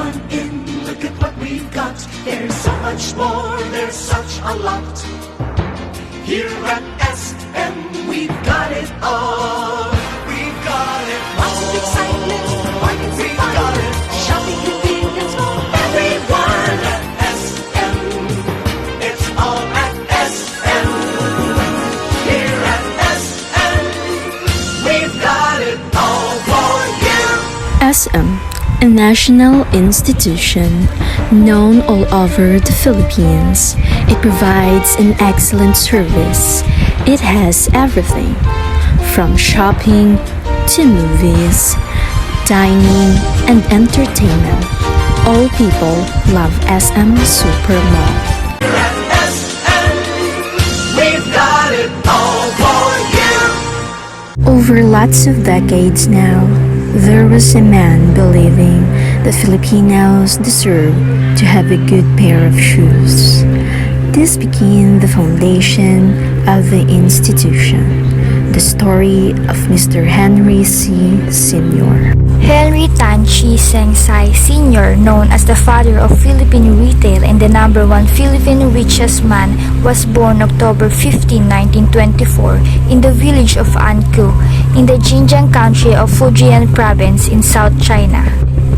run in, look at what we've got. There's so much more, there's such a lot. Here at SM, we've got it all. We've got it all. Lots of excitement, bargains and fun. Got it all. Shopping convenience for everyone. At SM, it's all at SM. Here at SM, we've got it all for you. SM, a national institution known all over the Philippines. It provides an excellent service. It has everything from shopping to movies, dining, and entertainment. All people love SM Supermall. Here at SM, we've got it all for you. Over lots of decades now, there was a man believing that Filipinos deserve to have a good pair of shoes. This became the foundation of the institution. The story of Mr. Henry C. Sr. Henry Tan Chi Seng Sai Sr., known as the father of Philippine retail and the number one Philippine richest man, was born October 15, 1924 in the village of Ankou in the Xinjiang country of Fujian province in South China.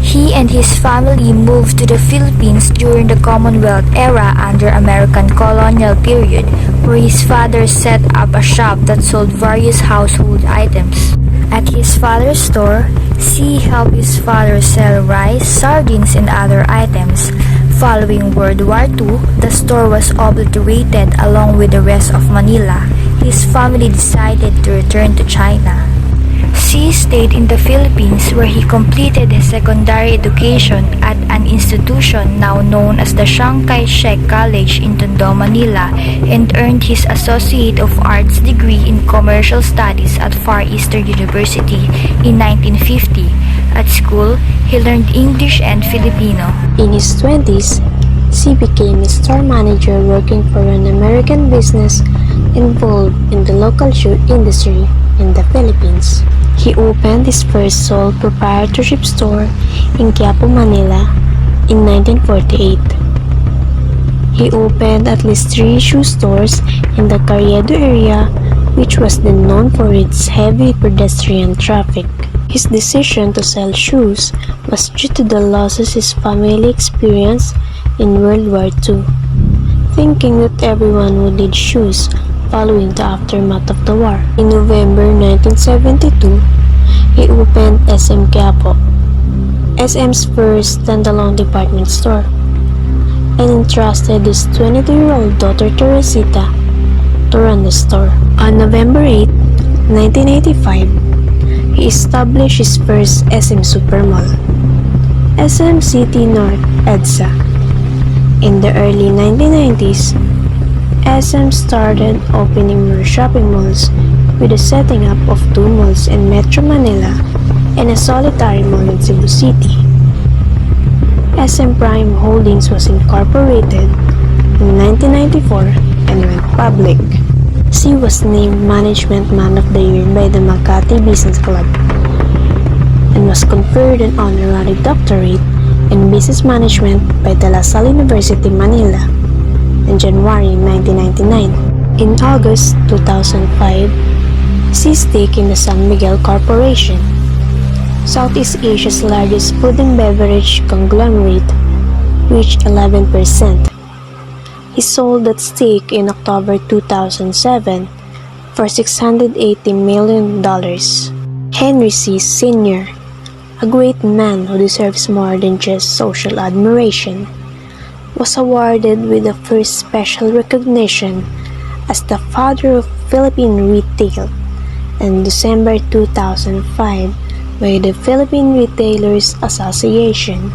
He and his family moved to the Philippines during the Commonwealth era under American colonial period, where his father set up a shop that sold various household items. At his father's store, C helped his father sell rice, sardines, and other items. Following World War II, the store was obliterated along with the rest of Manila. His family decided to return to China. C stayed in the Philippines where he completed his secondary education at an institution now known as the Chiang Kai-shek College in Tondo, Manila, and earned his Associate of Arts degree in Commercial Studies at Far Eastern University in 1950. At school, he learned English and Filipino. In his 20s, C became a store manager working for an American business involved in the local shoe industry in the Philippines. He opened his first sole proprietorship store in Quiapo, Manila in 1948. He opened at least 3 shoe stores in the Carriedo area, which was then known for its heavy pedestrian traffic. His decision to sell shoes was due to the losses his family experienced in World War II, thinking that everyone would need shoes following the aftermath of the war. In November 1972, he opened SM Quiapo, SM's first standalone department store, and entrusted his 22-year-old daughter Teresita to run the store. On November 8, 1985, he established his first SM Supermall, SM City North EDSA. In the early 1990s, SM started opening more shopping malls with the setting up of 2 malls in Metro Manila and a solitary mall in Cebu City. SM Prime Holdings was incorporated in 1994 and went public. C was named Management Man of the Year by the Makati Business Club and was conferred an honorary doctorate in business management by the La Salle University, Manila in January 1999. In August 2005, C's stake in the San Miguel Corporation, Southeast Asia's largest food and beverage conglomerate, reached 11%. He sold that stake in October 2007 for $680 million. Henry C. Sr., a great man who deserves more than just social admiration, was awarded with the first special recognition as the father of Philippine retail in December 2005 by the Philippine Retailers Association.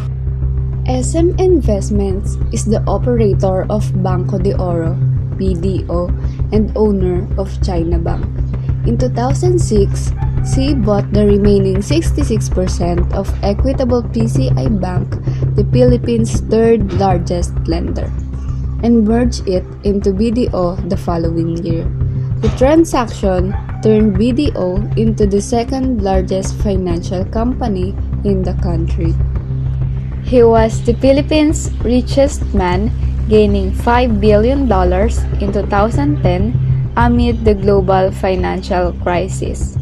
SM Investments is the operator of Banco de Oro, BDO, and owner of China Bank. In 2006, C bought the remaining 66% of Equitable PCI Bank, the Philippines' third largest lender, and merged it into BDO the following year. The transaction turned BDO into the second largest financial company in the country. He was the Philippines' richest man, gaining $5 billion in 2010 amid the global financial crisis.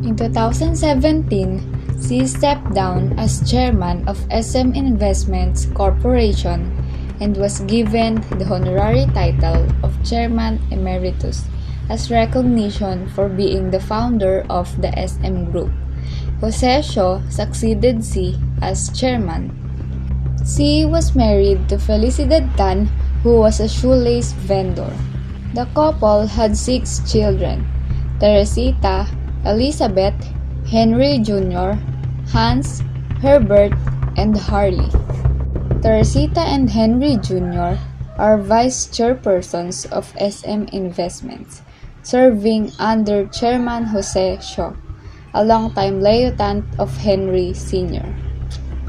In 2017, C stepped down as chairman of SM Investments Corporation and was given the honorary title of Chairman Emeritus as recognition for being the founder of the SM Group. Jose Shaw succeeded C as chairman. C was married to Felicidad Tan, who was a shoelace vendor. The couple had 6 children: Teresita, Elizabeth, Henry Jr., Hans, Herbert, and Harley. Teresita and Henry Jr. are vice chairpersons of SM Investments, serving under Chairman Jose Shaw, a longtime lieutenant of Henry Sr.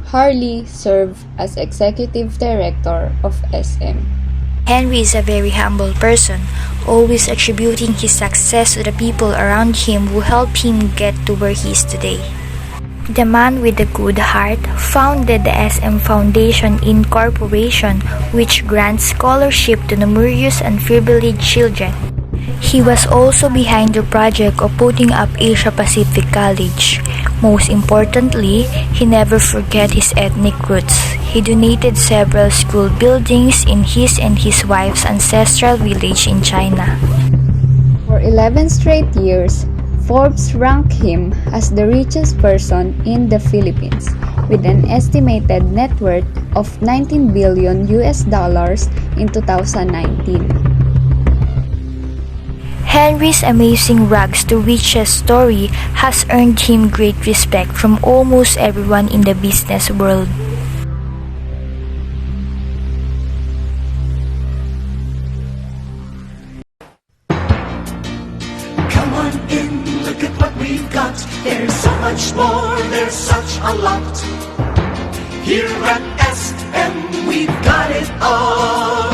Harley served as executive director of SM. Henry is a very humble person, always attributing his success to the people around him who helped him get to where he is today. The man with a good heart founded the SM Foundation Incorporation, which grants scholarship to numerous underprivileged children. He was also behind the project of putting up Asia Pacific College. Most importantly, he never forgot his ethnic roots. He donated several school buildings in his and his wife's ancestral village in China. For 11 straight years, Forbes ranked him as the richest person in the Philippines, with an estimated net worth of $19 billion in 2019. Henry's amazing rags to riches story has earned him great respect from almost everyone in the business world. Come on in, look at what we've got. There's so much more, there's such a lot. Here at SM, we've got it all.